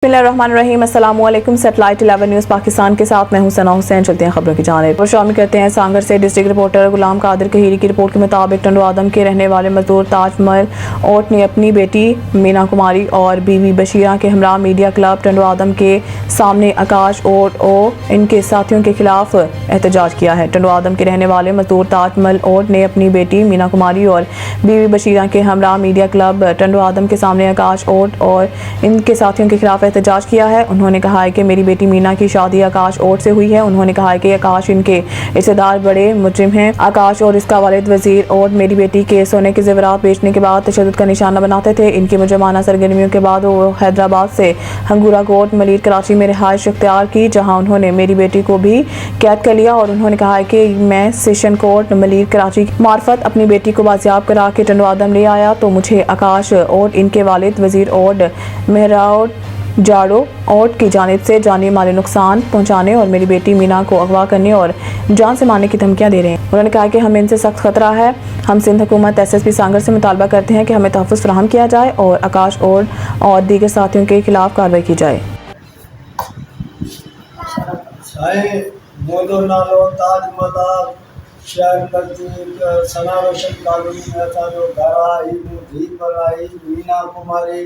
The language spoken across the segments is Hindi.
बिस्मिल्लाहिर्रहमानिर्रहीम। अस्सलामुअलैकुम। सेटेलाइट 11 न्यूज़ पाकिस्तान के साथ मैं हूं सना हुसैन। चलते हैं खबरों की जानिब और शामिल करते हैं सांगर से डिस्ट्रिक्ट रिपोर्टर गुलाम कादिर कहीरी की रिपोर्ट के मुताबिक टंडो आदम के रहने वाले मजदूर ताजमल ओट ने अपनी बेटी मीना कुमारी और बीवी बशीरा के हमरा मीडिया क्लब टंडो आदम के सामने आकाश ओट और इनके साथियों के खिलाफ एहतजाज किया है। टंडो आदम के रहने वाले मजदूर ताजमल ओट ने अपनी बेटी मीना कुमारी और बीवी बशीरा के हमरा मीडिया क्लब टंडो आदम के सामने आकाश ओट और इनके साथियों के खिलाफ एहतजाज किया है। उन्होंने कहा है कि मेरी बेटी मीना की शादी आकाश ओट से हुई है। उन्होंने कहा है कि आकाश इनके रिश्तेदार बड़े मुजरिम हैं। आकाश और इसका वालिद वजीर ओट मेरी बेटी के सोने के जेवरात बेचने के बाद तशद्दुद का निशाना बनाते थे। इनकी मुजरिमाना सरगर्मियों के बाद वो हैदराबाद से हंगूरा कोट मलिर कराची में रिहाइश इख्तियार की, जहाँ उन्होंने मेरी बेटी को भी कैद कर लिया। और उन्होंने कहा है कि मैं सेशन कोर्ट मलिर कराची मार्फत अपनी बेटी को बाजियाब करा के टंडो आदम ले आया तो मुझे आकाश और इनके वालिद वजीर ओट मेहराउट जाड़ो ओट की जानिब से जानी माली नुकसान पहुंचाने और मेरी बेटी मीना को अगवा करने और जान से मारने की धमकियां दे रहे हैं। उन्होंने कहा कि हमें इनसे सख्त खतरा है। हम सिंध हुकूमत SSP सांगर से मुतालबा करते हैं कि हमें तहफ़्फ़ुज़ फराहम किया जाए और आकाश ओट और दीगर साथियों के खिलाफ कार्रवाई की जाए। मीना कुमारी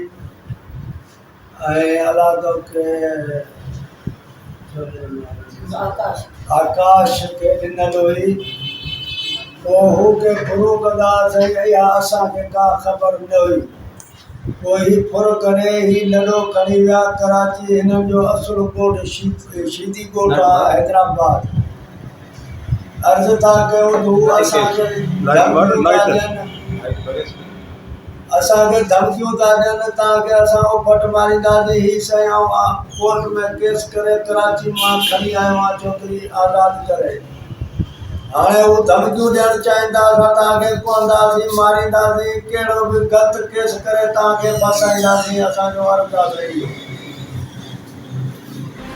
आकाश के ॾिनल हुई पोइ के फुरो कंदा हुआसीं या असांखे का ख़बर न हुई। पोइ ही फुर करे ही लॾो खणी विया कराची। हिननि जो असुलु कोट शीदी कोट आहे हैदराबाद। अर्ज़ु था कयूं तूं असांखे धमकियूं था ॾियनि तव्हांखे असां उपट मारींदासीं। ही शयूं कोर्ट में केस करे कराची मां खणी आयो आहियां छोकिरी आज़ादु करे। हाणे हू धमकियूं ॾियणु चाहींदा असां तव्हांखे पवंदासीं मारींदासीं, कहिड़ो बि ग़लति केस करे तव्हांखे फसाईंदासीं। असांजो अर्ज़ु आहे।